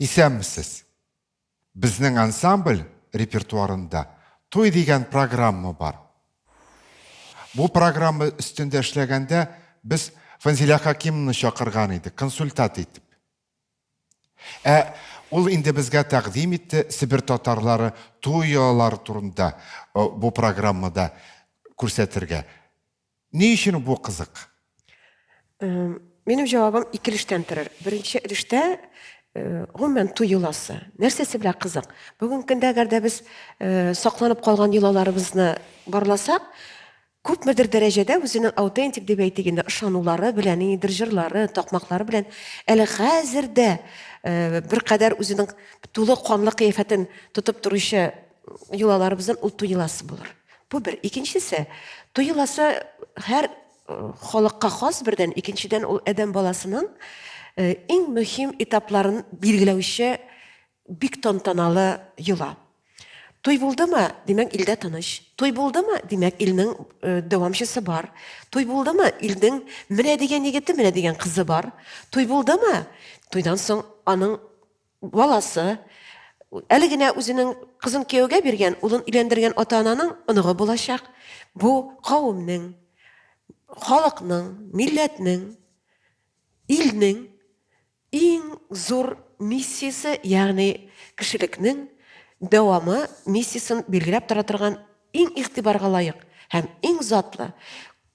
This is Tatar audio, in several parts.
Исәнмесез. Безнең ансамбль репертуарында той деген программа бар. Бу программа өстендә эшләгәндә без Фанзилә Хакимовны чакырган идек, консультат итеп. Ул инде безгә тәкъдим итте Себер татарлары туйлар турында бу программада күрсәтергә. Ни өчен бу кызык? Минем җавабым ике өлештән торыр. Беренче өлештә гомумән туй йоласы. Нәрсәсе белән кызык? Бүген көндә әгәр дә без сакланып калган йолаларыбызны барласак, күпмедер дәрәҗәдә үзенең аутентик дип әйтегәндә ышанулары белән, идер җырлары, такмаклары белән әле хәзердә бер кадәр үзенең тулы канлы кыяфәтен тотып торучы йолаларыбыздан ул туй йоласы булыр. Бу бер. Икенчесе, туй йоласы һәр халыкка хас бердән, икенчедән ул адәм баласының иң мөһим этапларын билгеләүче бик тантаналы йола. Туй булдымы, димәк илдә тыныч. Туй булдымы, димәк илнең дәвамчысы бар. Туй булдымы, илнең менә дигән егете, менә дигән кызы бар. Туй булдымы, туйдан соң аның баласы, әле генә үзенең кызын кияүгә биргән, улын өйләндергән ата-ананың оныгы булачак. Бу кавымның, халыкның, милләтнең, илнең иң зур миссиясе, ягъни кешелекнең дәвамы миссиясын билгеләп тора торган иң игътибарга лаек һәм иң затлы,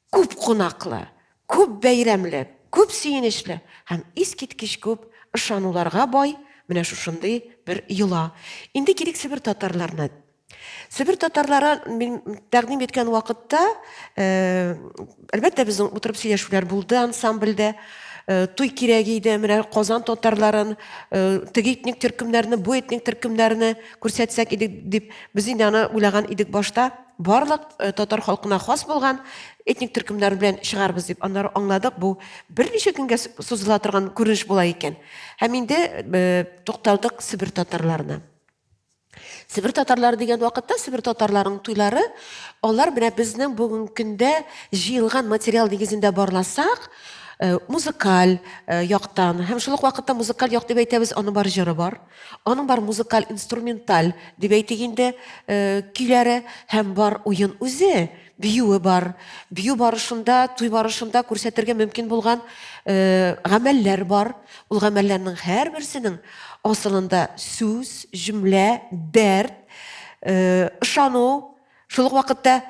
күп кунаклы, күп бәйрәмле, күп сөенечле һәм искиткеч күп ышануларга бай менә шушындый бер йола. Инде кирәк Себер татарларына. Себер татарлары тәкъдим иткән вакытта, әлбәттә безнең утырып сөйләшүләр булды ансамбльдә. Туй кирәк иде, менә Казан татарларын, теге этник төркемнәрне, бу этник төркемнәрне күрсәтсәк идек дип без инде аны уйлаган идек башта. Барлык татар халкына хас булган этник төркемнәр белән чыгарбыз дип аннары аңладык. Бу берничә көнгә сузыла торган күренеш була икән. Һәм инде тукталдык Себер татарларына. Себер татарлары дигән вакытта Себер татарларының туйлары, алар менә безнең бүген көндә җыелган материал нигезендә барласак, музыкаль яктан, һәм шул ук вакытта музыкаль як дип әйтәбез, аның бар җыры бар, аның бар музыкаль инструменталь дип әйтегәндә көйләре һәм бар уен үзе, биюе бар. Бию барышында, туй барышында күрсәтергә мөмкин булган гамәлләр бар. Ул гамәлләрнең һәрберсенең асылында сүз, җөмлә, дәрт, ышану, шул ук вакытта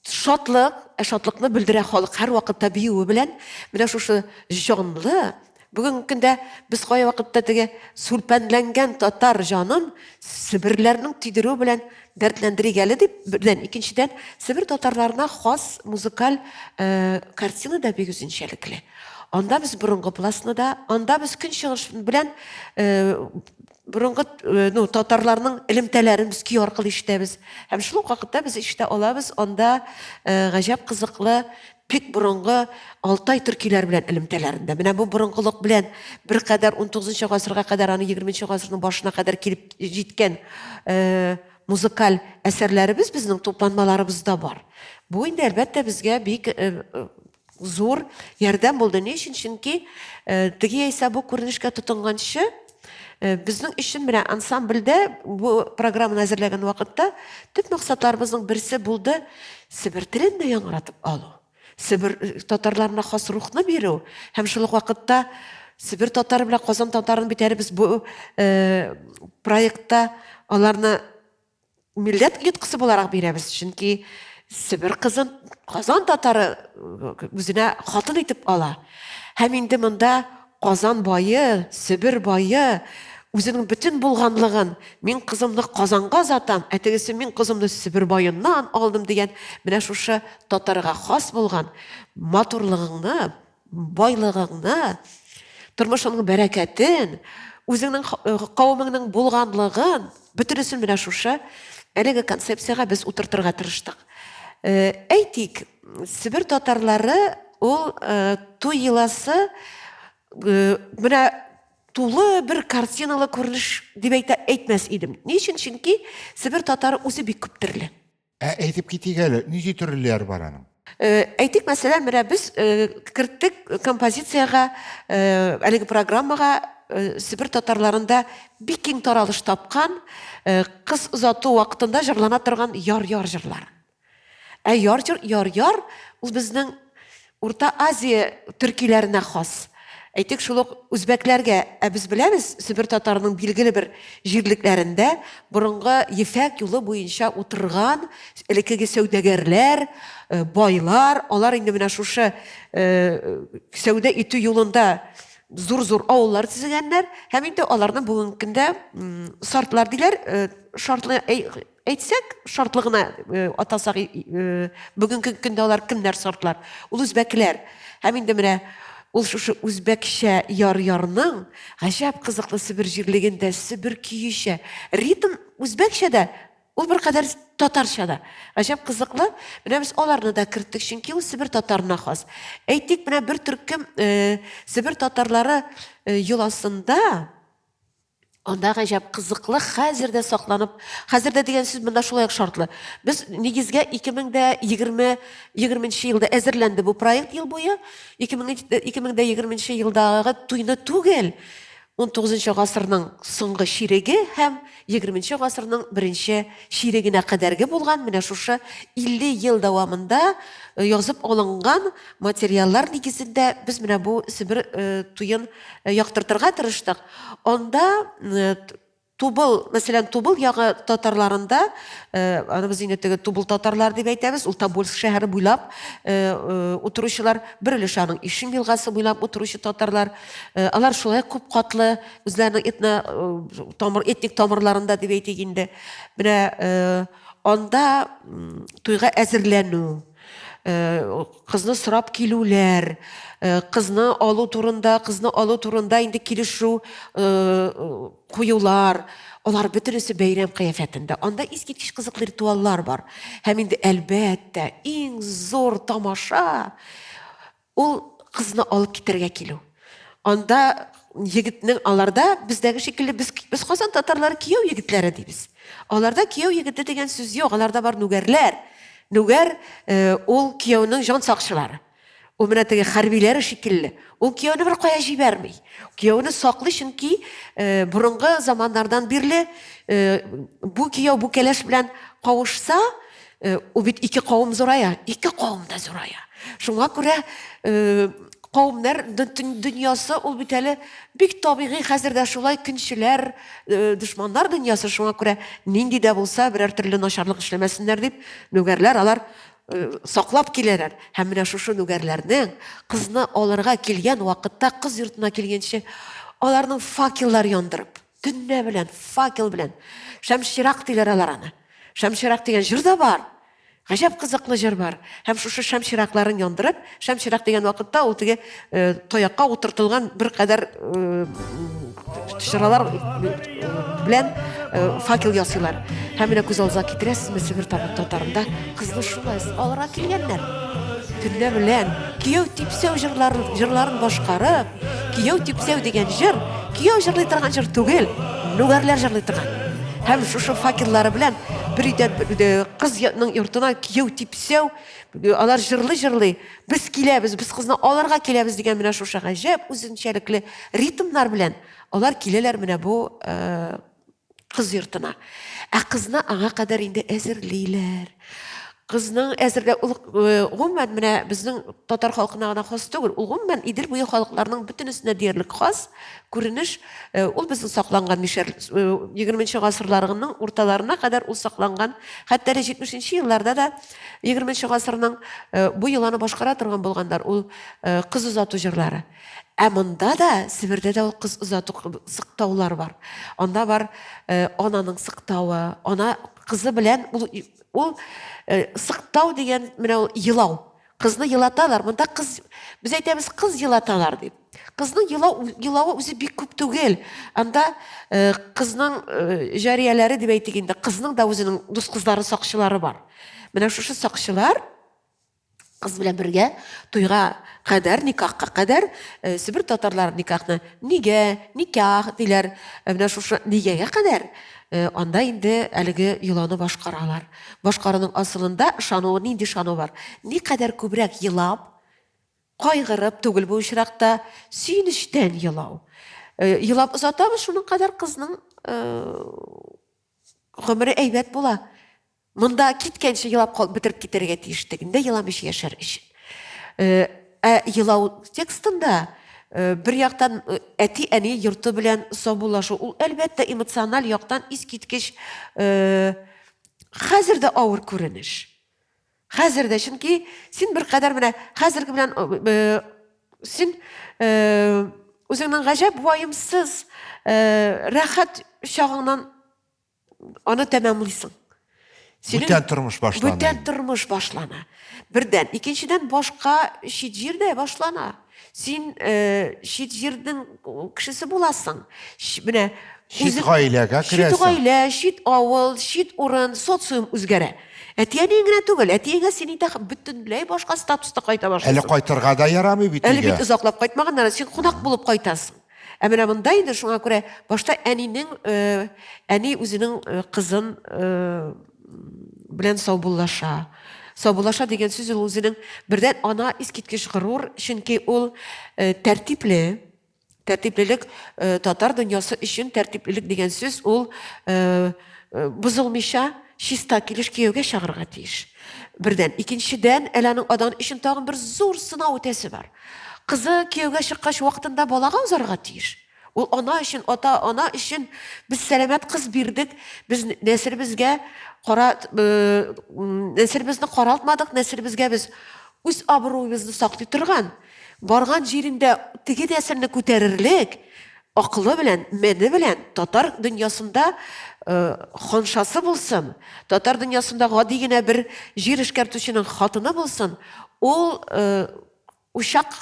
шатлык, шатлыкны белдерә халык һәр вакытта биюе белән. Менә шушы җанлы, бүген көндә без кая вакытта теге сүлпәнләнгән татар җанын Себерләрнең тидерү белән дәртләндерик әле дип, бердән, икенчедән Себер татарларына хас музыкаль картина да бик үзенчәлекле. Анда без борынгы пласны да, анда без көнчыгыш белән борынгы татарларның элемтәләрен без көй аркылы ишетәбез. Һәм шул вакытта без ишетә алабыз, анда гаҗәп кызыклы бик борынгы Алтай төркиләр белән элемтәләрендә. Менә бу борынгылык белән бер кадәр 19 гасырга кадәр, аны 20 гасырның башына кадәр килеп җиткән музыкаль әсәрләребез безнең тупланмаларыбызда бар. Бу инде әлбәттә безгә бик зур ярдәм булды. Ни өчен? Чөнки теге исә бу күренешкә тотынганчы безнең өчен менә ансамбльдә бу программаны әзерләгән вакытта төп максатларыбызның берсе булды Себер телен дә яңратып алу. Себер татарларына хас рухны бирү һәм шул вакытта Себер татары белән Казан татарын битәрбез бу проектта аларны милләт йоткысы буларак бирәбез. Чөнки Себер кызын Казан татары үзенә хатын итеп ала. Һәм инде монда Казан байы, Себер байы үзенең бөтен булганлыгын, мин кызымны Казанга затам, әтегесе мин кызымны Себер байыннан алдым дигән, менә шушы татарга хас булган матурлыгыңны, байлыгыңны, тормышыңның бәрәкәтен, үзеңнең кавымыңның булганлыгын, бөтенесен менә шушы әлеге концепцияга без утыртырга тырыштык. Әйтик, Себер татарлары ул туй йоласы менә тулы бер картиналы күренеш дип әйтмәс идем. Ни өчен? Чөнки Себер татары үзе бик күп төрле. Әйтеп китик әле, нинди төрлеләр бар аның? Әйтик, мәсәлән, менә без керттек композицияга, әлеге программага Сибир татарларында бик киң таралыш тапкан, кыз озату вакытында җырлана торган яр-яр җырлар. Яр-яр ул безнең Урта Азия төркиләренә хас. Әйтик шул ук үзбәкләргә, без беләбез, Сибир татарының билгеле бер җирлекләрендә борынгы Ефәк юлы буенча утырган элекеге сәүдәгәрләр, байлар, алар инде менә шушы сәүдә итү юлында зур-зур авыллар төзегәннәр, һәм инде аларны бүгенге көндә сартлар диләр, шартлы әйтсәк, шартлы гына атасак, бүгенге көндә алар кемнәр сартлар? Ул үзбәкләр. Һәм инде менә ул шушы үзбәкчә яр-ярның гаҗәп кызыклы Сибир җирлегендә Сибир көючә, ритм үзбәкчәдә, ул беркадәр татарчада. Гаҗәп кызыклы. Менә без аларны да керттек, чөнки ул Сибир татарына хас. Әйтик, менә бер төркем Сибир татарлары йоласында анда гаҗәп кызыклы хәзердә сакланып, хәзердә дигән сүз монда шулай шартлы. Без нигезгә 2020 елда әзерләнде бу проект ел буе. 2020 елдагы туйны түгел, 19 гасырның соңгы ширеге һәм 20 гасырның беренче ширегенә кадәрге булган менә шушы 50 ел дәвамында язып алынган материаллар нигезендә без менә бу Сибир туен яктыртырга тырыштык. Анда Тубыл, мәсәлән, Тубыл ягы татарларында, аны без инде теге Тубыл татарлар дип әйтәбез, ул Тобольск шәһәре буйлап утыручылар, бер өлеше аның Ишим елгасы буйлап утыручы татарлар, алар шулай күп катлы, үзләренең этник тамырларында дип әйтик инде. Менә анда туйга әзерләнү, кызны сорап килүләр, кызны алу турында инде килешү куюлар, алар бөтенесе бәйрәм кыяфәтендә. Анда искиткеч кызыклы ритуаллар бар. Һәм инде әлбәттә иң зур тамаша ул кызны алып китәргә килү. Анда егетнең аларда бездәге шикелле без Казан татарлары кияү егетләре дибез. Аларда кияү егете дигән сүз юк, аларда бар нүгәрләр. Нүгәр ул кияүнең җан сакчылары. Ул менә теге хәрбиләре шикелле. Ул кияүне бер кая җибәрми. Кияүне саклый, чөнки борынгы заманнардан бирле бу кияү бу кәләш белән кавышса, ул бит ике кавым зурая, ике кавым да зурая. Шуңа күрә кавымнар дөньясы ул бит әле бик табигый, хәзердә шулай көнчеләр, дошманнар дөньясы. Шуңа күрә нинди дә булса берәр төрле начарлык эшләмәсеннәр дип, нүгәрләр алар саклап киләләр. Һәм менә шушы нүгәрләрнең кызны алырга килгән вакытта, кыз йортына килгәнче, аларның факеллар яндырып, төнлә белән, факел белән, шәмширак диләр алар аны. Шәмширак дигән җыр да бар. Гаҗәп кызыклы җыр бар. Һәм шушы шәмширакларын яндырып, шәмширак дигән вакытта ул теге таякка утыртылган бер кадәр шыралар белән факел ясыйлар. Һәм менә күз алдыга китерәсезме, Сибир татарында кызны шулай алырга килгәннәр. Төнлә белән кияү типсәү җырларын башкарып, кияү типсәү дигән җыр, кияү җырлый торган җыр түгел, нүгәрләр җырлый торган. Һәм шушы факеллары белән бер өйдән кызның йортына кияү типсәү, алар җырлый, без киләбез, без кызны алырга киләбез дигән менә шушы гаҗәп үзенчәлекле ритмнар белән алар киләләр менә бу кыз йортына. Кызны аңа кадәр инде әзерлиләр. Кызның әзерләү гомумән менә безнең татар халкына гына хас түгел, ул гомумән Идел буе халыкларының бөтенесенә диярлек хас күренеш. Ул безнең сакланган мишәр 20 гасырларының урталарына кадәр ул сакланган. Хәтта 70 елларда да 20 гасырның бу еланы башкара торган булгандар. Ул кыз узату җырлары. Монда да, Сибирдә дә ул кыз узату сыктаулар бар. Анда бар ананың сыктавы, ана кызы белән ул сыктау дигән менә ул елау. Кызны елаталар. Монда кыз, без әйтәбез, кыз елаталар дип. Кызның елавы үзе бик күп түгел. Анда кызның җарияләре дип әйтик инде, кызның да үзенең дус кызлары, сакчылары бар. Менә шушы сакчылар кыз белән бергә туйга кадәр, никахка кадәр, Сибир татарлары никахны никах диләр. Менә шушы нигәгә кадәр анда инде әлеге еланы башкаралар. Башкаруның асылында ышануы, нинди ышану бар. Ни кадәр күбрәк елап, кайгырып түгел бу очракта, сөенечтән елау. Yılap uzatamız şunun kadar kızның gümri eybat bola. Mında kitkençe yılap kal bitirip giderge tiyiştiginde yılamış yaşar işin. Yılav tekstinde bir yaktan eti eni yurtu bilen sabulaşı, ul elbette emosyonal yaktan iskitkiş hazırda ağır görünüş. Hazırda çünkü sen bir kadar bile hazırki bilen sen özüңнең gajab vayımsız rahat şağından onu tamamlıyorsun. Бүтән тормыш башлана. Бүтән тормыш башлана. Birden. İkinciden başka şit jerde başlana. Sen şit жердің kişisi bulasın. Bine Şit gailәгә şit керәсең. gaile, şit avıl, şit urun, sotsium үзгәрә. Әтияне генә түгел, әтиягә син инде бөтенләй башка статуста кайта Әле башлыйсың. кайтырга да ярамый бит Әле бит өйгә. озаклап кайтмаганнар, син кунак булып кайтасың. Ә менә монда инде шуңа күрә башта әни үзенең кызын белән саубуллаша. Саубуллаша дигән сүз ул үзенең бердән ана искиткеч горур, чөнки ул тәртиплелек татар дөньясы өчен тәртиплелек дигән сүз ул бузылмыйча чиста килеш кияүгә чыгарга тиеш. Birden. İkinciden Ela'nın adan işin tağın bir zor sınav ötesi var. Kızı kiyevge çıkkaş vaktinde balağa uzarga tiyir. Ol ana işin, ana işin biz selamet kız birdik. Biz nesilbizge nesilbizni qaraltmadık, nesilbizge biz üz abruýumizni saklı turgan. Bargan jirinde tigi nesilni köterirlik, aklı bilen, meni bilen, Tatar dünyasında xonşası bulsun, Tatar dünyasında gadigine bir jir işkertüşünün hatını bulsun, ol uşak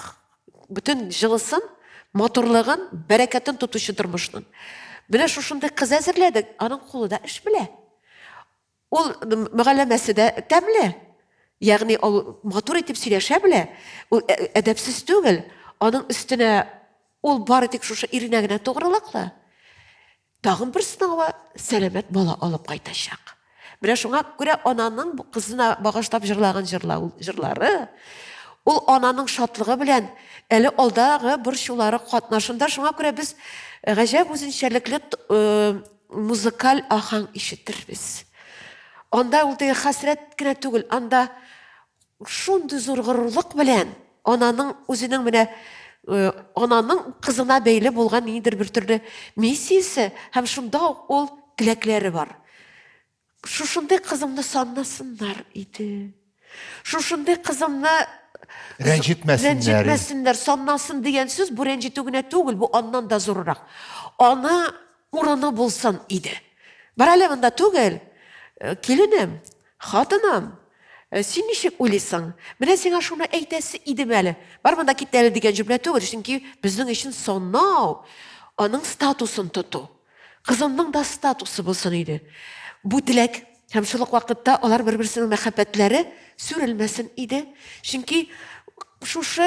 bütün jılısın, motorlığın, bereketin tutuşu durmuşsun. Bine şuşunda kız ezirledik, anın kolu da iş bile. Ol müğallemesi de temli. Yani ol motor etip sileşe bile, ol edepsiz değil, anın üstüne ol bar etik şuşa irinegine doğrulakla. Tağın bir sınava selamet bala alıp kaytaşak. Bine şuna göre ananın bu kızına bağıştap jırlagan jırları, ol ananın şatlığı bilen, eli oldağı bir şuları katnaşında şuna göre biz gajab özünçerlikli muzikal ahang işittir biz. Onda ol degi hasret gine tügül, anda şundu zorgurluk bilen ananın özünün mine ananın kızına beyli bolgan nidir bir türlü misiyesi hem şunda ol dilekleri var. Şuşunday kızımını sanmasınlar idi. Şuşunday kızımını rencitmesinler, sanmasın diyen söz bu rencitüğüne tügül, bu ondan da zorurak. Ana uğruna bulsan idi. Baralevında tügül, kelinim, hatınım, sen nişek ulisan? Mene sana şunu eytesi idimeli. Barmanda kitleli digen cümle tügül, çünkü bizim için sonnav, onun statusun tutu. Kızımның da statusu bulsun idi. Bu dilek, hemşilik vakitte onlar birbirinin mehabbetleri sürülmesin idi. Çünkü şuşu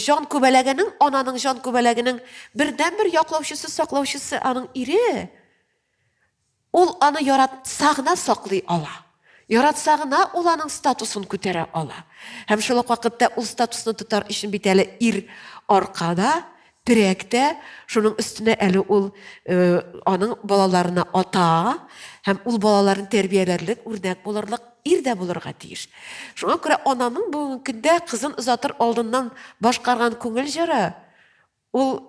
can kübeleğinin, ananın can kübeleğinin birden bir yaklavşısı, saklavşısı anın iri. Ol anı yaratsağına saklay ala. Yaratsağına olanın statusunu kötere ala. Hemşilik vakitte ol statusunu tutar işin biteli ir arkada, direkte, şunun üstüne eli ol anın balalarına ata, hem ol balaların terbiyelerlik, örnek bularlık, irde bulurga tiyir. Şuna göre ananın bugünkünde kızın uzatır aldığından başkargan köngül jara, ol,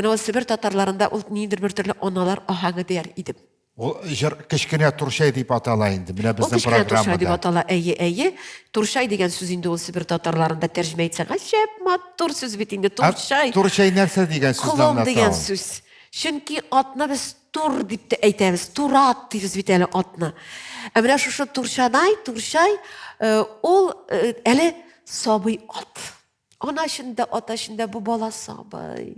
o Sibir Tatarlarında ol nidir bir türlü analar ahangı der idim. O jır kişkine turşay deyip atalayındı. Bine O bizim kişkine turşay deyip programda. atala eyi. Turşay degen söz indi ol Sibir Tatarlarında tercüme etsek. Şep mattur söz bitinde turşay. Turşay nerse degen sözden Kulon degen söz. Çünkü atna biz tur deyip de eytemiz. Turat deyip biteli atna. Emre şu turşay ol eli sabıy at. Ana şimdi ata şimdi bu bala sabıy.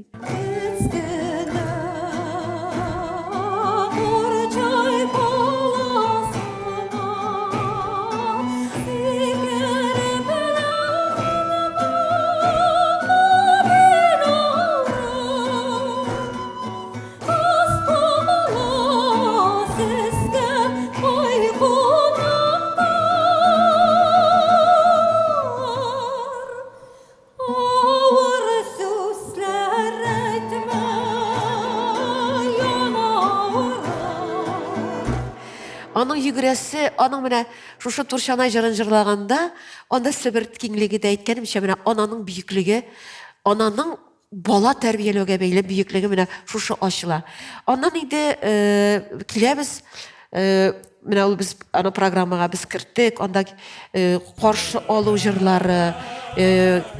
Ağır süsler Аның йөгерәсе, аның менә шушы Турчанай җырын җырлаганда, анда Себер киңлеге дә әйткәнемчә, менә ананың бөеклеге, ананың бала тәрбияләүгә бәйле бөеклеге менә шушы ачыла. Аннан инде киләбез, менә ул без аны программага без керттек, анда каршы алу җырлары,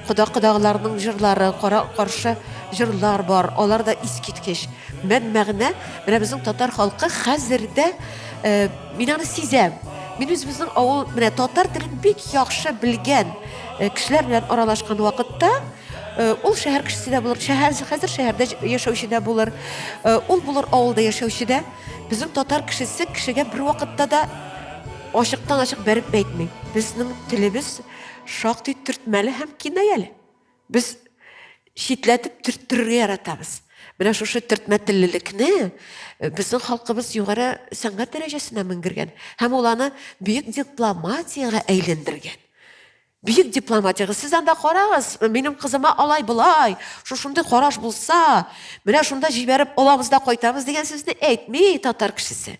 кода-кодагыларның җырлары, каршы җырлар бар. Алар да искиткеч. Мәгънә, менә безнең татар халкы хәзердә мин аны сизәм. Мин үзебезнең авыл менә татар телен бик яхшы белгән кешеләр белән аралашкан вакытта, ул шәһәр кешесе дә булыр, хәзер шәһәрдә яшәүче дә булыр, ул булыр авылда яшәүче дә. Безнең татар кешесе кешегә бер вакытта да ачыктан-ачык бәреп әйтми. Безнең телебез шактый төртмәле һәм кинаяле. Без шитләтеп төрттерергә яратабыз. Менә шушы төртмә теллелекне безнең халкыбыз югары сәнгать дәрәҗәсенә менгергән һәм ул аны бөек дипломатиягә әйләндергән. Бөек дипломатиягә. Сез анда карагыз, минем кызыма алай булай, шушындай караш булса, менә шунда җибәреп алабыз да кайтабыз дигән сүзне әйтми татар кешесе.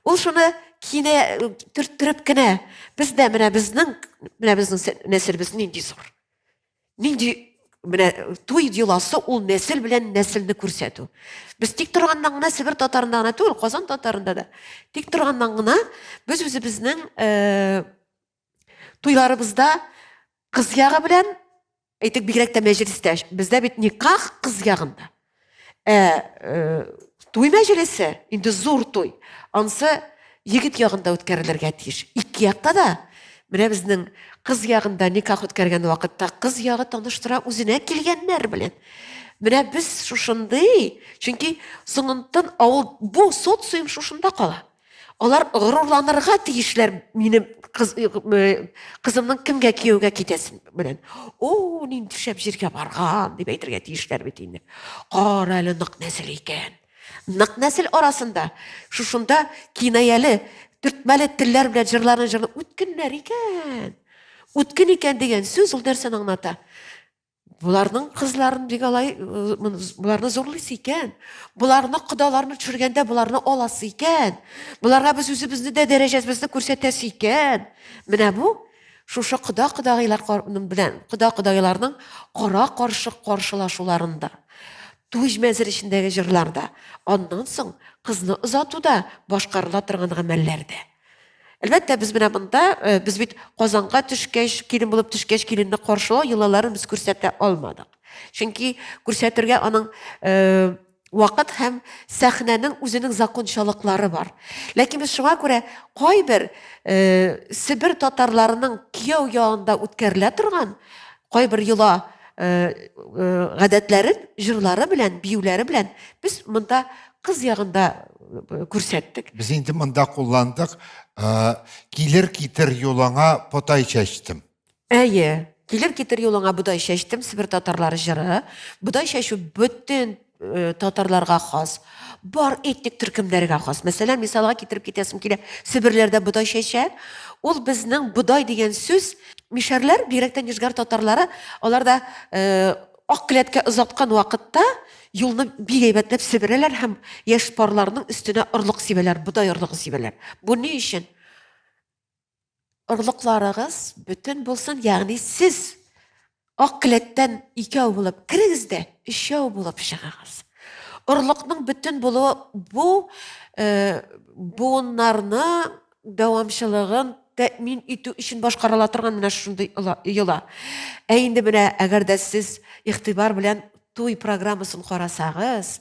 Ул шуны кине төрттереп кенә, бездә менә безнең нәселбез нинди зур. Нинди менә туй йоласы ул нәсел белән нәселне күрсәтү. Без тик торганнан гына Себер татарында гына түгел, Казан татарында да. Тик торганнан гына без үзебезнең туйларыбызда кыз ягы белән әйтик бигрәк тә мәҗлестә. Бездә бит никах кыз ягында. Туй мәҗлесе инде зур туй. Ансы егет ягында үткәрелергә тиеш. Ике якта да менә безнең кыз ягында никах үткәргән вакытта кыз ягы таныштыра үзенә килгәннәр белән. Менә без шушындый, чөнки соңыннан авыл бу социум шушында кала. Алар горурланырга тиешләр минем кызымның кемгә кияүгә китәсен белән. О, нинди шәп җиргә барган дип әйтергә тиешләр бит инде. Кара әле нык нәсел икән. Нык нәсел арасында шушында кинаяле, төртмәле телләр белән җырларын җырлап үткеннәр икән. Үткен икән дигән сүз ул нәрсәне аңлата. Буларның кызларын бик алай, буларны зурлыйсы икән. Буларны кодаларны төшергәндә буларны аласы икән. Буларга без үзебезне дә дәрәҗәбезне күрсәтәсе икән. Менә бу шушы кода-кодагыларның кара каршы каршылашуларында. Туй мәҗлесендәге җырларда, аннан соң кызны озатуда, башкарыла торган гамәлләрдә. Әлбәттә, без менә монда, без бит Казанга төшкәч, килен булып төшкәч, киленне каршылау йолаларын без күрсәтә алмадык. Чөнки күрсәтергә аның вакыт һәм сәхнәнең үзенең закончалыклары бар. Ләкин без шуңа күрә кайбер Себер татарларының кияү ягында үткәрелә торган кайбер йола гадәтләрен, җырлары белән, биюләре белән без монда кыз ягында күрсәттек. Biz indi mında kullandık. Kilir kitir yolana potay çeştim. Әйе, килер китер юлыңа будай чәчтем, Себер татарлары җыры. Будай чәчү бөтен татарларга хас. Бар этник төркемнәргә хас. Мәсәлән, мисалга китереп китәсем килә. Себерләрдә будай чәчә. Ул безнең будай дигән сүз мишәрләр, бигрәктән Нижгар татарлары, алар да ак келәткә озаткан вакытта юлны бик әйбәтләп себерәләр һәм яшь парларның өстенә орлык сибәләр, будай орлыгы сибәләр. Бу ни өчен? Орлыкларыгыз бөтен булсын, ягъни сез ак келәттән икәү булып кирегез дә, өчәү булып чыгыгыз. Орлыкның бөтен булуы бу буыннарны дәвамчылыгын тәэмин итү өчен башкарыла торган менә шундый йола. Инде менә әгәр дә сез игътибар белән туй программасын карасагыз,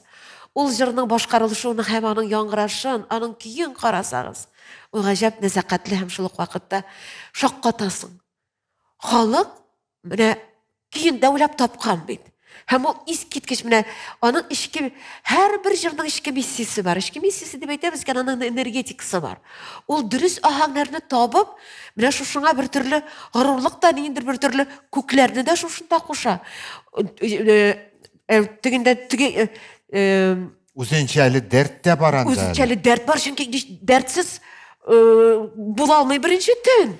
ул җырның башкарылышын һәм аның яңгырашын, аның көен карасагыз, ул гаҗәп нәзакәтле һәм шул ук вакытта шаккатасың. Халык менә көен дәүләп тапкан бит. Һәм ул искиткеч менә аның ички һәрбер җырның ички миссиясе бар. Ички миссиясе дип әйтәбез, аның энергетикасы бар. Ул дөрес аһаңнарны табып, менә шушыңа бер төрле горурлык та, ниндидер бер төрле күкләрне дә шушында куша. Үзенчәле дәрт тә бар анда. Үзенчәле дәрт бар, чөнки дәртсез була алмый беренче төн.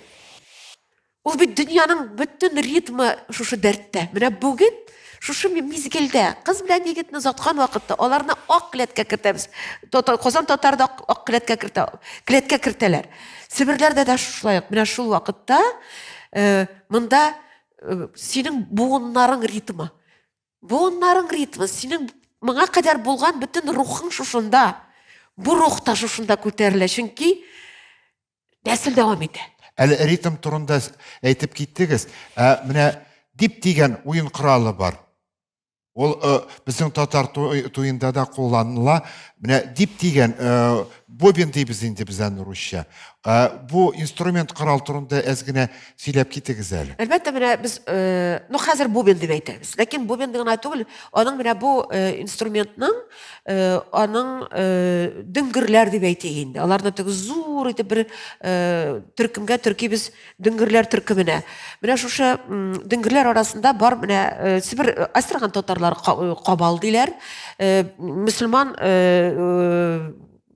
Ул бит дөньяның бөтен ритмы шушы дәрттә. Менә бүген шушы мизгелдә кыз белән егетне озаткан вакытта аларны ак клетка кертәбез. Казан татарда ак клетка кертәләр. Себерләрдә дә шулай. Менә шул вакытта монда синең буыннарың ритмы. Буыннарың ритмы, синең моңа кадәр булган бөтен рухың шушында. Бу рух та шушында күтәрелә, чөнки нәсел дәвам итә. Әле ритм турында әйтеп киттегез. Менә дип дигән уен коралы бар. Ул безнең татар туенда да кулланыла. Менә дип дигән бобин дибез инде бездән русча. Бу инструмент корал турында әз генә сөйләп китегез әле. Әлбәттә, менә без хәзер бубен дип әйтәбез. Ләкин бубен гына түгел, аның менә бу инструментның аның дөнгерләр дип әйтик инде. Аларны теге зур итеп бер төркемгә төркибез дөнгерләр төркеменә. Менә шушы дөнгерләр арасында бар менә Сибир Астраган татарлары кабал диләр. Мөселман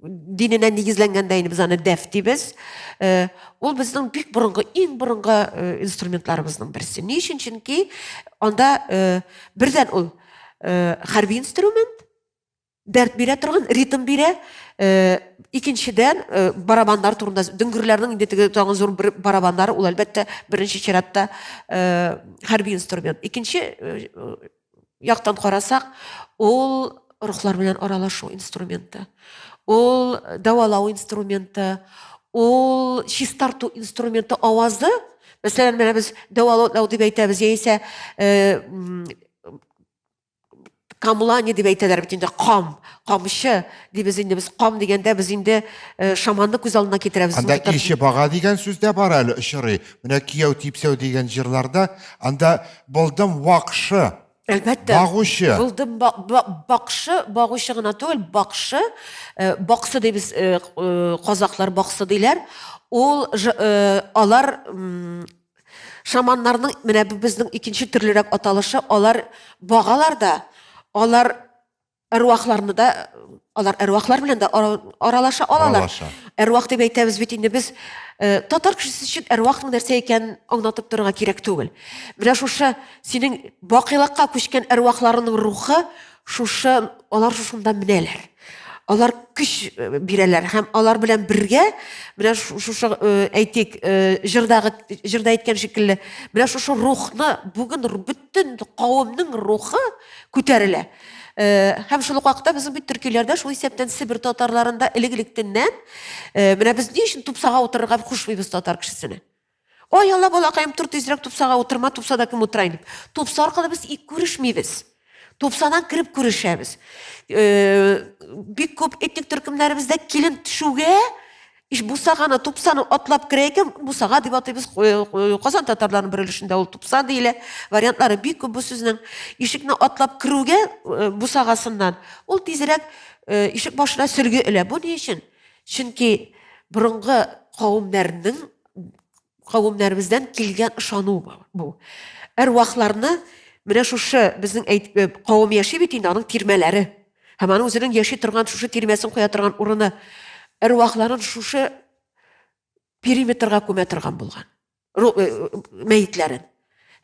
диненә нигезләнгәндә инде без аны дәф дибез. Ул безнең бик борынгы, иң борынгы инструментларыбызның берсе. Ни өчен? Чөнки анда бердән ул хәрби инструмент, дәрт бирә торган, ритм бирә. Икенчедән барабаннар турында, дөнгерләрнең инде теге тагын зур барабаннары, ул әлбәттә беренче чиратта хәрби инструмент. Икенче яктан карасак, ул рухлар белән аралашу инструменты. Ул давалау инструменты, ул чистарту инструменты, авазы. Мәсәлән, менә без давалау дип әйтәбез, яисә камлани дип әйтәләр бит инде, камчы дибез инде без, кам дигәндә без инде шаманны күз алдына китерәбез. Анда илче бага дигән сүз дә бар әле очрый. Менә кияү типсәү дигән җырларда анда булдым вакшы. Әлбәттә. Багучы. Булдым бакшы, багучы гына түгел, бакшы. Баксы дибез, казаклар баксы диләр. Ул алар шаманнарның менә безнең икенче төрлерәк аталышы, алар багалар да, алар әрвахларны да, алар әрвахлар белән дә аралаша алалар. Әрвах дип әйтәбез бит инде без, татар кешесе өчен әрвахның нәрсә икәнен аңлатып торырга кирәк түгел. Менә шушы синең бакыйлыкка күчкән әрвахларының рухы, шушы алар шушында менәләр. Алар көч бирәләр һәм алар белән бергә, менә шушы әйтик, җырда әйткән шикелле, менә шушы рухны бүген бөтен кавымның рухы күтәрелә. Һәм шул вакытта безнең бит төркиләрдә шул исәптән Сибир татарларында элек-электәннән менә без ни өчен тупсага утырырга кушмыйбыз татар кешесенә. Ой, Алла балакаем, тур тизрәк тупсага утырма, тупсада кем утыра инде. Тупса аркылы без күрешмибез. Тупсадан кирип күрешәбез. Бик күп этник төркемнәребездә килен төшүгә иш бусаганы, тупсаны атлап керә икән, бусага дип атыйбыз. Казан татарларының бер өлешендә ул тупса диелә. Вариантлары бик күп бу сүзнең. Ишекне атлап керүгә бусагасыннан ул тизрәк ишек башына сөлге элә. Бу ни өчен? Чөнки борынгы кавымнарыбыздан килгән ышану бу. Әрвахларны менә шушы безнең кавым яши бит инде, аның тирмәләре. Һәм аның үзенең яши торган шушы тирмәсен куя торган урыны әрвахларын шушы периметрга күмә торган булган. Мәйетләрен.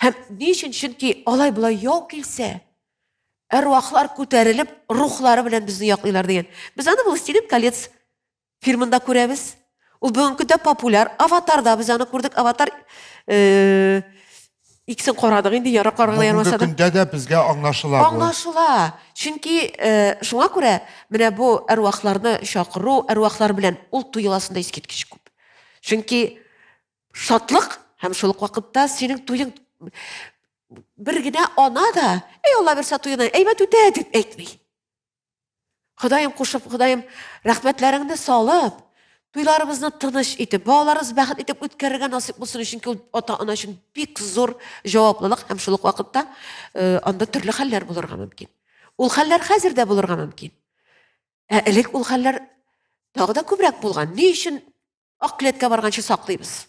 Һәм ни өчен? Чөнки алай булай яу килсә, әрвахлар күтәрелеп, рухлары белән безне яклыйлар дигән. Без аны «Властелин колец» фильмында күрәбез. Ул бүгенге көндә популяр. Аватарда без аны күрдек. Аватар икесен карадык инде, ярак карарга ярмаса да. Бүгенге көндә дә безгә аңлашыла бу. Аңлашыла. Чөнки шуңа күрә менә бу әрвахларны чакыру, әрвахлар белән ул туйласында искиткеч күп. Чөнки шатлык һәм шул вакытта синең туйың бер генә ана да, Алла берсә туйына әйбәт үтә дип әйтми. Ходаем кушып, Ходаем рәхмәтләреңне салып, туйларыбызны тыныч итеп, балаларыбыз бәхет итеп үткәрергә насыйп булсын өчен, ул ата-ана өчен бик зур җаваплылык һәм шул вакытта анда төрле хәлләр булырга мөмкин. Ул хәлләр хәзер дә булырга мөмкин. Элек ул хәлләр тагы да күбрәк булган. Ни өчен ак клетка барганчы саклыйбыз?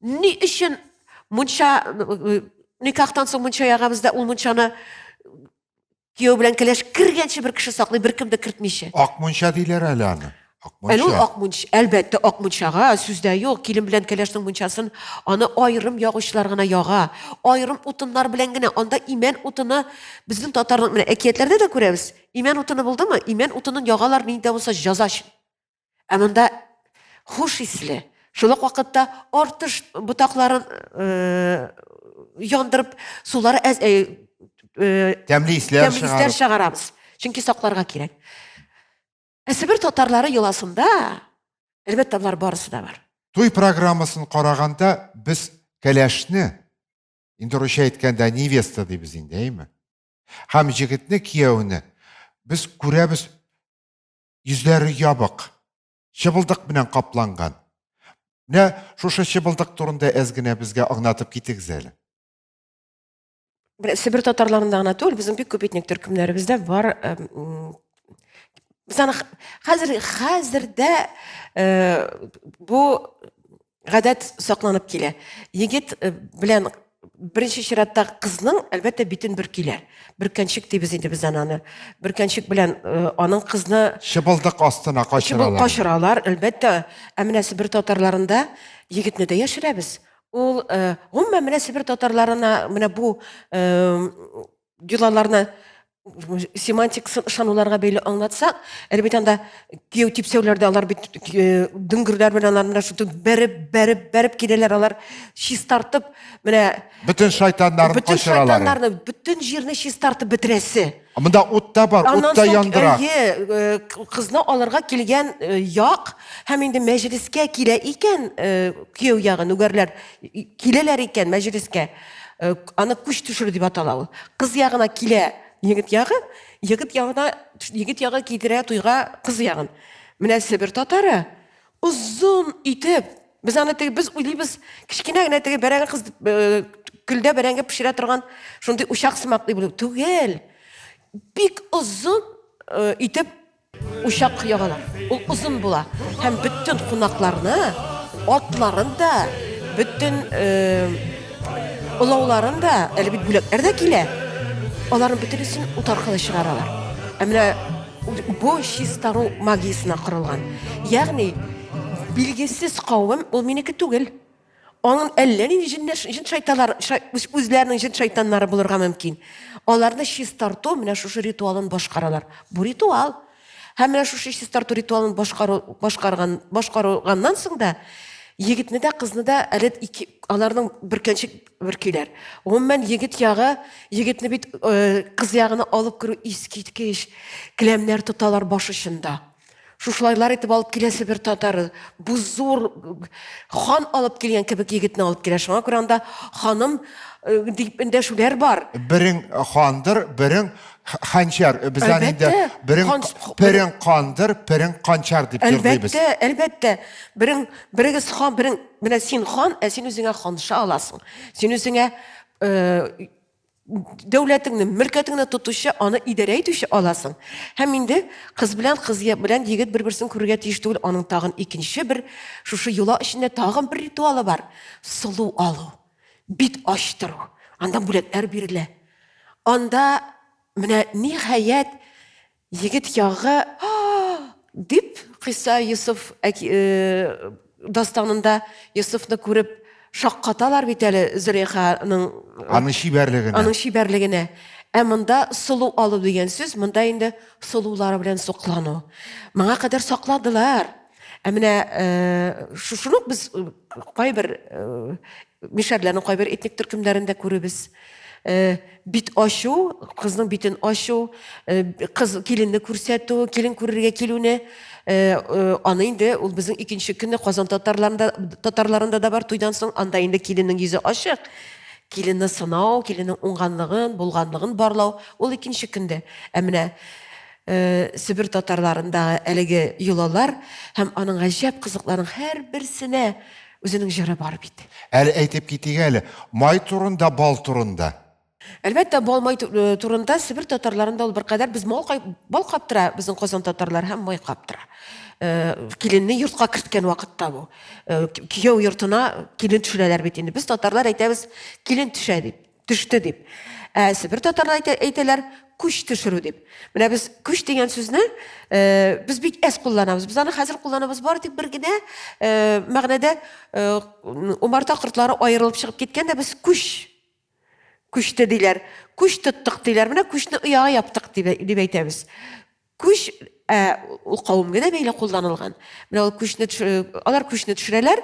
Ни өчен мунча никахтан соң мунча ягабыз да ул мунчаны кияү белән кәләш кергәнче бер кеше саклый, бер кемдә кертмичә. Ак мунча диләр әле аны. Ак Әле ул Мунча. ак мунча, әлбәттә ак мунчага сүздә юк. Килен белән кәләшнең мунчасын аны аерым ягучылар гына яга. Аерым утыннар белән генә анда имән утыны безнең татарлык менә әкиятләрдә дә күрәбез. Имән утыны булдымы? Имән утынын ягалар нидә булса җәза өчен. Ә монда хуш исле. Шул ук вакытта артыш ботакларын яндырып, сулары Тәмле исләр тәмлисләр чыгарып. чыгарабыз. Чөнки сакларга кирәк. Ә Себер татарлары йоласында, әлбәттә, булар барысы да бар. Туй программасын караганда без кәләшне, инде русча әйткәндә невеста дибез инде, әйме? Һәм җегетне, кияүне без күрәбез йөзләре ябык, чыбылдык белән капланган. Менә шушы чыбылдык турында әз генә безгә аңлатып китегез әле. Себер татарларында гына түгел, безнең бик күп этник төркемнәребездә бар. Biz аны хәзердә бу гадәт сакланып килә. Егет белән беренче чиратта кызның әлбәттә битен бөркиләр. Бөркәнчек дибез инде без аны. Бөркәнчек белән аның кызны Чыбылдык астына качыралар. кашыралар, әлбәттә. Ә менә Себер татарларында егетне дә яшерәбез. Ул гомумән менә Себер татарларына менә бу юлаларны семантик ышануларга бәйле аңлатсак, әлбәттә анда кияү типсәүләрдә алар бит дөңгерләр белән алар менә шуты бәреп киләләр, алар чистартып менә Bütün шайтаннарын bütün качыралар. шайтаннарны, bütün җирне чистартып бетерәсе. Монда ут та бар, ут та яндыра. Кызны алырга килгән як һәм инде мәҗлескә килә икән, кияү ягы, нүгәрләр киләләр икән мәҗлескә. Аны күч төшер дип атала ул. Кыз ягына килә егет ягы кидерә туйга кыз ягын. Менә Себер татары узун итеп, без аны без уйлыйбыз, кичкенә генә теге бәрәңге кыз көлдә бәрәңге пешерә торган шундый учак сымак дип түгел. Бик узун итеп учак ягалар. Ул узун була. Һәм bütün кунакларны, атларын да, bütün улауларын да, әле бит бүләкләр дә килә. Аларның бөтенесен ут аркылы чыгаралар. Ә менә бу чистару магиясына корылган. Ягъни билгесез кавым ул минеке түгел. Аның әллә нинди җин шайтаннар, үзләренең җин шайтаннары булырга мөмкин. Аларны чистарту менә шушы ритуалын башкаралар. Бу ритуал. Һәм менә шушы чистарту ритуалын башкарганнан соң да егетне дә, кызны да әле аларның бөркәнчек бөркиләр. Гомумән егет ягы, егетне бит кыз ягына алып керү искиткеч келәмнәр тоталар баш очында. Шушлайлар итеп алып килә Себер татары. Бу зур хан алып килгән кебек егетне алып килә. Шуңа күрә анда ханым дип эндәшүләр бар. Берең хандыр, берең ханчар. Без инде берең кандыр, берең канчар дип йөрдибез. Әлбәттә. Берегез хан, берең менә син хан, ә син үзеңә ханша аласың. Син үзеңә дәүләтеңне, мөлкәтеңне тотучы, аны идарә итүче аласың. Һәм инде кыз белән егет бер-берсен күрергә тиеш түгел, аның тагын икенче бер шушы юла эчендә тагын бер ритуалы бар. Сылу алу, бит ачтыру. Анда бүләкләр бирелә. Анда менә ниһаять егет ягы дип Кыйса Йосыф дастанында Йосыфны күреп шаккаталар бит әле Зөләйханың Аның шибәрлегенә. Ә монда сылу алу дигән сүз, монда инде сылулары белән соклану. Моңа кадәр сакладылар. Ә менә шуны без кайбер мишәрләрнең кайбер этник төркемнәрендә күребез. Бит ачу, кызның битен ачу, кыз киленне күрсәтү, килен күрергә килүне, аны инде ул безнең икенче көнне Казан татарларында да бар, туйдан соң анда инде киленнең йөзе ачык. Киленне сынау, киленнең уңганлыгын, булганлыгын барлау, ул икенче көндә. Ә менә Себер татарларында әлеге юлалар һәм аның гаҗәп кызыкларының һәр берсенә үзенең җыры бар бит. Әле әйтеп китик әле, май турында, бал турында. Әлбәттә, балмай турында Себер татарларында ул беркадәр без бал каптыра, безнең Казан татарлары һәм май каптыра. Киленне йортка керткән вакытта бу. Кияү йортына килен төшерәләр бит инде. Без татарлар әйтәбез, килен төшә дип, төште дип. Себер татарлар әйтәләр, күш төшерү дип. Менә без күш дигән сүзне без бик әз кулланабыз. Без аны хәзер кулланабыз, бары тик бер генә мәгънәдә умарта кортлары аерылып чыгып киткән дә без күште диләр. Күш тоттык диләр. Менә күшне ояга яптык дип әйтәбез. Күш ул кавым генә бәйле кулланылган. Менә ул алар күшне төшерәләр.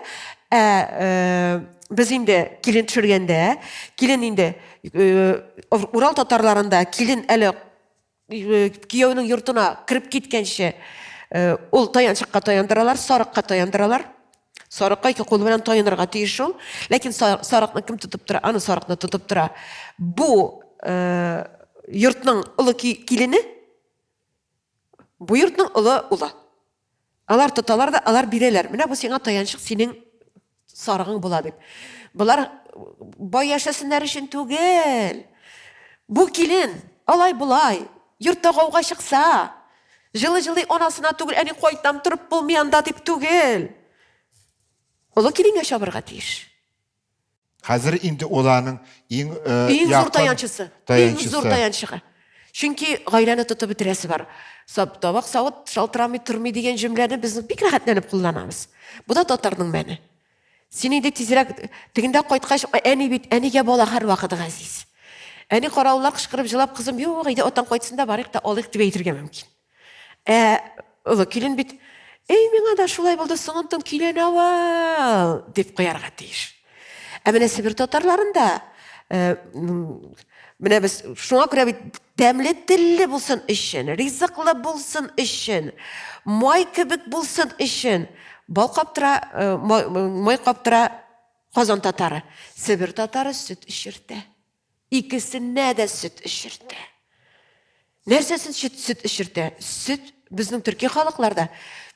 Без инде килен төшергәндә, килен инде Урал татарларында килен әле кияүнең йортына кирип киткәнче ул таянчыкка таяндыралар, сарыкка таяндыралар. Сарыкка ике кул белән таянырга тиеш ул. Ләкин сарыкны кем тотып тора? Аны сарыкны тотып тора. Бу йортның улы килене, бу йортның улы. Алар тоталар да, алар бирәләр. Менә бу сиңа таянчык, синең сарыгың була дип. Булар бай яшәсеннәр өчен түгел. Бу килен, алай булай, йортта гауга чыкса, жылы-жылы анасына түгел, әни кайтам турып булмый анда дип түгел. Улы киленгә чабырга тиеш. Хәзер инде уларның иң зур таянчысы. Иң зур таянчыгы. Чөнки гаиләне тотып бетерәсе бар. Табак савыт шалтырамый тормый дигән җөмләне без бик рәхәтләнеп кулланабыз. Бу да татарның мәне. Син инде тизрәк тегендә кайткач, әни бит, әнигә бала һәр вакыт газиз. Әни караулар кычкырып җылап, кызым, юк, иде атан кайтсын да барык та алык дип әйтергә мөмкин. Улы килен бит, миңа да шулай булды, соңынтын килен авыл дип куярга тиеш. Менә Себер татарларында менә без шуңа күрә бит тәмле телле булсын өчен, ризыклы булсын өчен, май кебек булсын өчен бал каптыра, май каптыра Казан татары. Себер татары сөт эчертә. Икесенә дә сөт эчертә. Нәрсәсен сөт эчертә? Сөт безнең төрки халыкларда,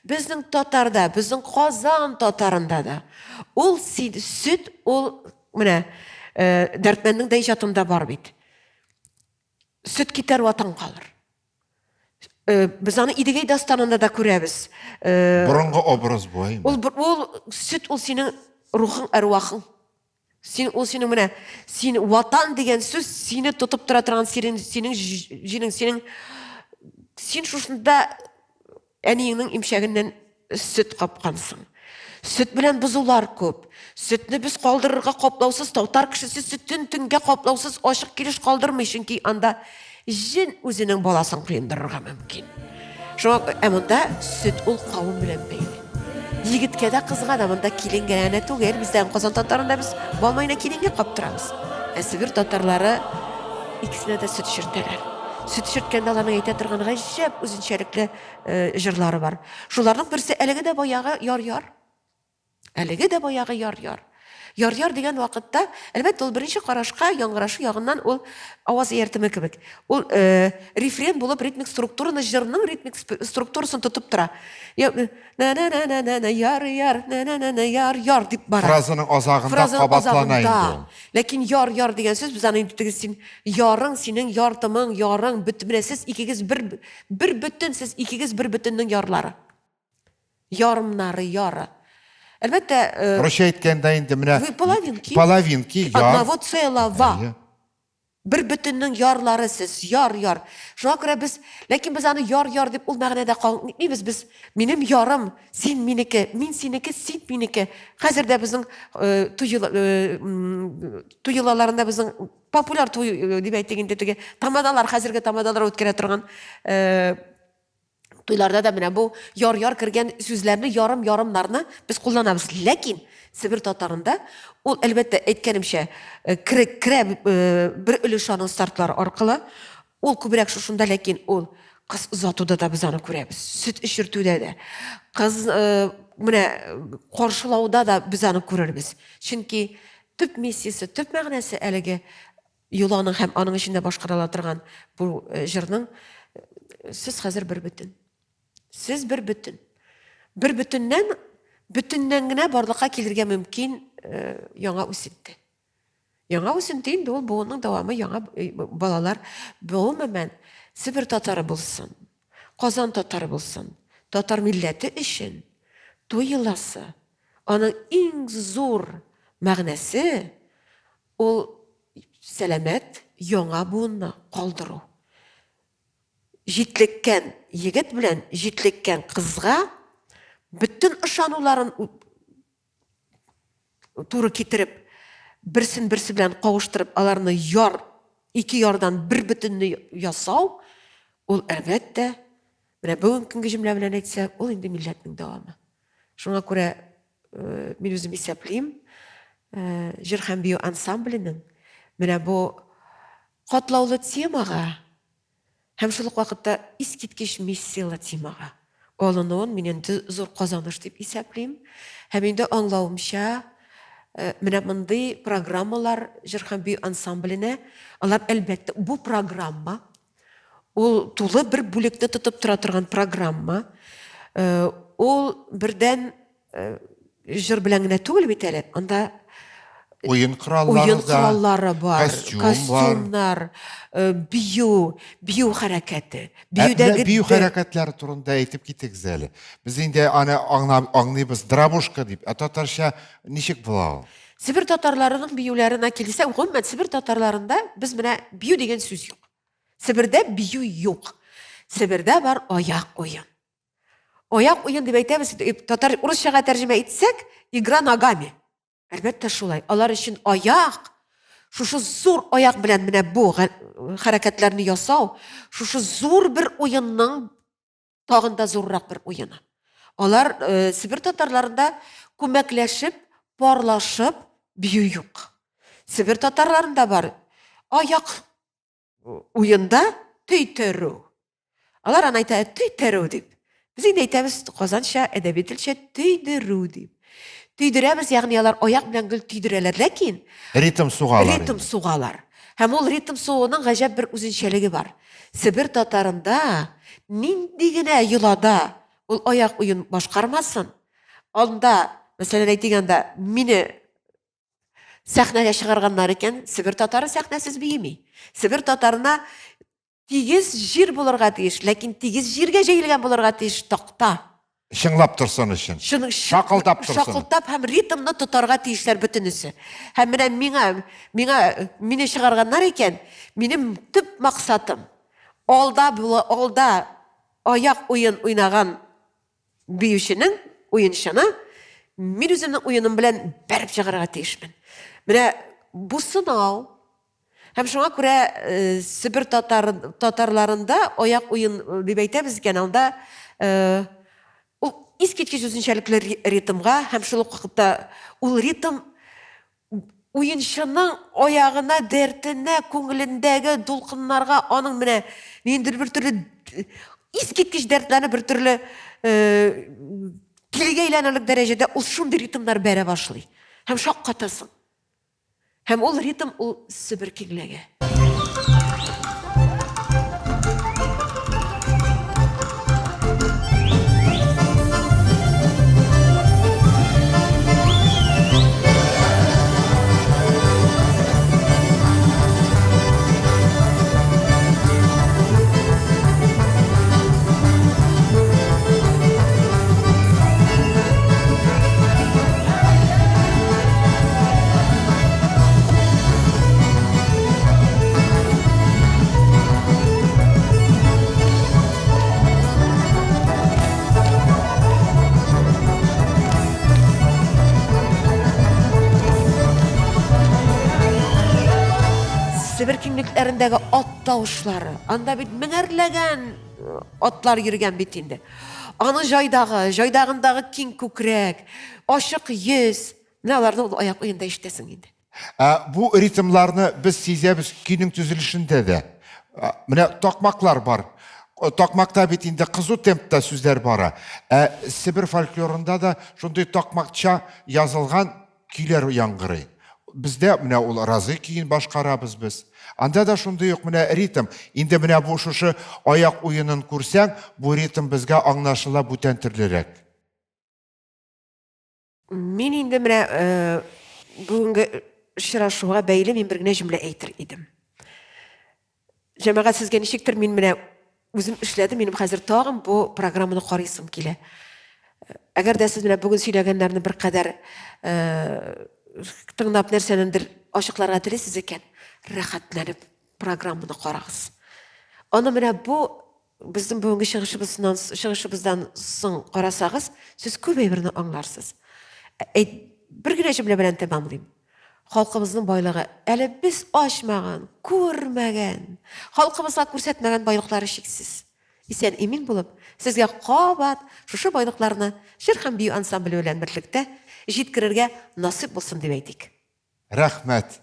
безнең татарда, безнең Казан татарында да. Ул сөт, ул менә Дәртмәннең дә иҗатында бар бит. Сөт китәр ватан калыр. Без аны Идегәй дастанында да күрәбез. Борынгы образ бу. Ул сөт, ул синең рухың, арвахың. Ул синең менә, син ватан дигән сүз сине тотып тора торган синең җинең, син шушында әниеңнең имчәгеннән сөт капкансың. Сөт белән бузулар күп. Сөтне без калдырырга каплаусыз, татар кешесе сөтен төнгә каплаусыз ачык килеш калдырмый, чөнки анда җин үзенең баласын кыендырырга мөмкин. Шуңа монда сөт ул кавым белән бәйле. Егеткә дә кызга да монда киленгә генә түгел, бездән Казан татарында без балмайна киленгә каптырабыз. Себер татарлары икесенә дә сөт эчертәләр. Сөт эчерткәндә аларның әйтә торган гаҗәп үзенчәлекле җырлары бар. Шуларның берсе әлеге дә баягы яр-яр. Әлеге дә баягы яр-яр. Яр-яр дигән вакытта, әлбәттә, ул беренче карашка яңгырашу ягыннан ул аваз ияртеме кебек. Ул рефрен булып ритмик структураны, җырның ритмик структурасын тотып тора. На-на-на-на-на яр-яр, на-на-на-на яр-яр дип бара. Фразаның азагында кабатлана инде. Ләкин яр-яр дигән сүз без аны инде син ярың, синең яртымың, ярың бөтмәсез, сез икегез бер бөтен, сез икегез бер бөтеннең ярлары. Ярымнары яры. Әлбәттә, Русча әйткәндә инде менә половинки одного целого. Бер бөтеннең ярлары сез, яр-яр. Шуңа күрә без, ләкин без аны яр-яр дип ул мәгънәдә калмыйбыз. Без минем ярым, син минеке, мин синеке, син минеке. Хәзер дә безнең туйлаларында безнең популяр туй дип әйтгәндә теге тамадалар, хәзерге тамадалар үткәрә торган туйларда да менә бу яр-яр кергән сүзләрне, ярым-ярымнарны без кулланабыз. Ләкин Себер татарында ул әлбәттә әйткәнемчә керә бер өлеш аның стартлары аркылы ул күбрәк шушында, ләкин ул кыз узатуда да без аны күрәбез. Сөт эчертүдә дә, кыз менә каршылауда да без аны күрербез. Чөнки төп миссиясе, төп мәгънәсе әлеге юланың һәм аның эчендә башкарыла торган бу җырның сез хәзер бер бөтен. Сез бер бөтен. Бер бүтеннән генә барлыкка килергә мөмкин яңа үсентә. Яңа үсентә инде ул буының дәвамы, яңа балалар. Булмаман Себер татары булсын, Казан татары булсын, татар милләте өчен туй йоласы, аның иң зур мәгънәсе ул сәламәт яңа буынны калдыру. җитлеккән егет белән җитлеккән кызга bütün ышануларын туры китереп, берсен-берсе белән кавыштырып, аларны ике ярдан бер бөтенне ясау, ул әлбәттә, менә бүгенге җөмлә белән әйтсәк, ул инде милләтнең дәвамы. Шуңа күрә мин үзем исәплим, җыр һәм бию ансамбленең менә бу катлаулы темага һәм шул ук вакытта искиткеч миссиялы темага алынуын мин инде зур казаныш дип исәплим. Һәм инде аңлавымча, менә мондый программалар җыр һәм бию ансамбленә, алар әлбәттә бу программа, ул тулы бер бүлекне тотып тора торган программа. Ул бердән җыр белән генә түгел бит әле. Анда Уен уен кораллары бар, костюм бар. костюмнар, бию хәрәкәте. Бию хәрәкәтләре турында әйтеп китегез әле. Без инде аны аңлыйбыз, драбушка дип. Татарча ничек була ул? Сибир татарларының биюләренә килсәк, гомумән Сибир татарларында без менә бию дигән сүз юк. Сибирдә бию юк. Сибирдә бар аяк уен. Аяк уен дип әйтәбез, татар урысчага тәрҗемә итсәк, игра ногами. Әлбәттә шулай. Алар өчен аяк, шушы зур аяк белән менә бу хәрәкәтләрне ясау, шушы зур бер уенның тагын да зуррак бер уены. Алар Сибир татарларында күмәкләшеп, парлашып бию юк. Сибир татарларында бар аяк уенда төйтерү. Алар аны әйтә төйтерү дип. Без инде әйтәбез казанча, әдәби телчә төйдерү дип. Төйдерәбез, ягъни алар аяк белән гел төйдерәләр, ләкин Ритм сугалар. ритм сугалар. Һәм ул ритм суының гаҗәп бер үзенчәлеге бар. Сибир татарында нинди генә йолада ул аяк уен башкармасын. Анда, мәсәлән әйтгәндә, мине сәхнәгә чыгарганнар икән, Сибир татары сәхнәсез бийми. Сибир татарына тигез җир булырга тиеш, ләкин тигез җиргә җәелгән булырга тиеш такта. Шыңлап торсын өчен. Шакылдап торсын. Шакылдап һәм ритмны тотарга тиешләр бөтенесе. Һәм менә мине чыгарганнар икән, минем төп максатым алда аяк уен уйнаган биюченең уенчыны мин үземнең уеным белән бәреп чыгарга тиешмен. Менә бу сынау. Һәм шуңа күрә Сибир татарларында аяк уен дип әйтәбез икән, анда искиткеч үзенчәлекле ритмга һәм шул ук вакытта ул ритм уенчының аягына, дәртенә, күңелендәге дулкыннарга, аның менә ниндидер бер төрле искиткеч дәртләрне бер төрле килгә әйләнерлек дәрәҗәдә ул шундый ритмнар бәрә башлый. Һәм шаккатасың. Һәм ул ритм ул Сибир киңлеге. Сибир киңлекләрендәге ат тавышлары, анда бит меңәрләгән атлар йөргән бит инде. Аны җайдагындагы киң күкрәк, ачык йөз, менә аларны ул аяк уенда ишетәсең инде. Бу ритмларны без сизәбез көйнең төзелешендә дә. Менә такмаклар бар. Такмакта бит инде кызу темпта сүзләр бара. Сибир фольклорында да шундый такмакча язылган көйләр яңгырый. Бездә менә ул разы көйен башкарабыз без. Анда да шундый ук менә ритм. Инде менә бу шушы аяк уенын күрсәң, бу ритм безгә аңлашыла бүтән төрлерәк. Мин инде менә бүгенге очрашуга бәйле мин бер генә җөмлә әйтер идем. Җәмәгать, сезгә ничектер мин менә үзем эшләдем, минем хәзер тагын бу программаны карыйсым килә. Әгәр дә сез менә бүген сөйләгәннәрне бер кадәр тыңлап нәрсәнендер ачыкларга телисез икән, рәхәтләнеп программаны карагыз. Аны менә бу Безнең бүгенге чыгышыбыздан соң карасагыз, сез күп әйберне аңларсыз. Бер генә җөмлә белән тәмамлыйм. Халкыбызның байлыгы әле без ачмаган, күрмәгән, халкыбызга күрсәтмәгән байлыклары чиксез. Исән имин булып, сезгә кабат шушы байлыкларны җыр һәм бию ансамбле белән берлектә җиткерергә насыйп булсын дип әйтик. Рәхмәт.